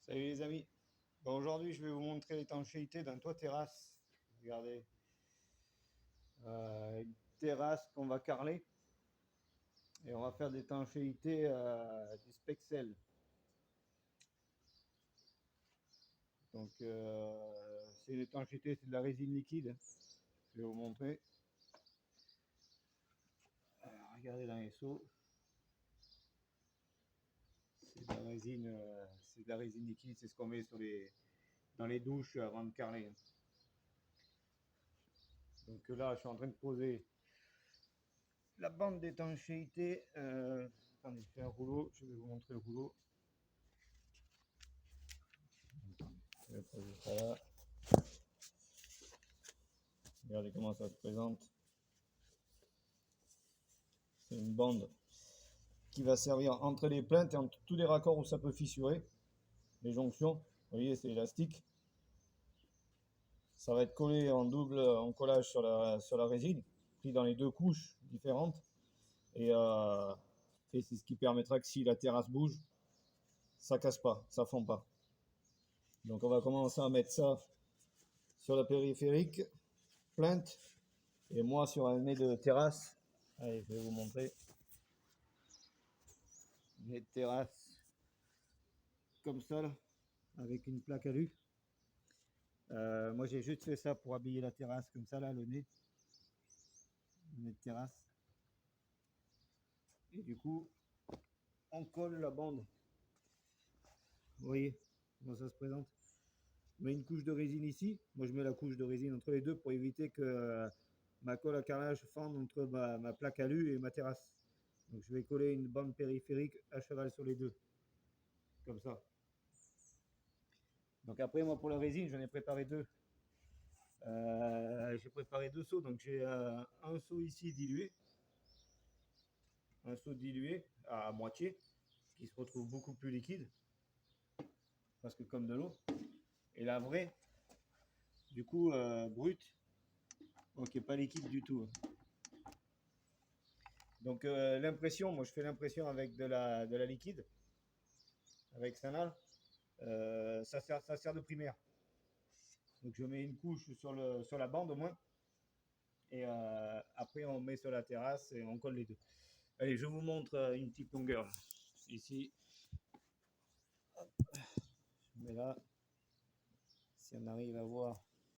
Salut les amis. Bon, aujourd'hui, je vais vous montrer l'étanchéité d'un toit terrasse. Regardez. Une terrasse qu'on va carreler. Et on va faire d'étanchéité du Spexel. Donc, c'est une étanchéité, c'est de la résine liquide. Je vais vous montrer. Regardez dans les seaux. C'est de la résine liquide. C'est ce qu'on met dans les douches avant de carreler. Donc là, je suis en train de poser la bande d'étanchéité. Attendez, je fais un rouleau. Je vais vous montrer le rouleau. Je vais poser ça là. Regardez comment ça se présente. C'est une bande qui va servir entre les plaintes et entre tous les raccords où ça peut fissurer. Les jonctions, vous voyez, c'est élastique. Ça va être collé en double en collage sur la résine, pris dans les deux couches différentes. Et c'est ce qui permettra que si la terrasse bouge, ça casse pas, ça fond pas. Donc on va commencer à mettre ça sur la périphérique, plainte, et moi sur un nez de terrasse. Allez, je vais vous montrer. Nez de terrasse comme ça là, avec une plaque alu. Moi j'ai juste fait ça pour habiller la terrasse comme ça là, le nez de terrasse. Et du coup on colle la bande. Vous voyez comment ça se présente. Je mets une couche de résine ici. Moi je mets la couche de résine entre les deux pour éviter que ma colle à carrelage fende entre ma plaque alu et ma terrasse. Donc je vais coller une bande périphérique à cheval sur les deux, comme ça. Donc après moi pour la résine j'en ai préparé deux. J'ai préparé deux seaux, donc j'ai un seau ici dilué, un seau dilué à moitié, qui se retrouve beaucoup plus liquide, parce que comme de l'eau, et la vraie, du coup brute, donc qui n'est pas liquide du tout. Donc l'impression, moi je fais l'impression avec de la liquide, avec Sanal, ça sert de primaire. Donc je mets une couche sur la bande au moins, et après on met sur la terrasse et on colle les deux. Allez, je vous montre une petite longueur ici. Hop. Je mets là, si on arrive à voir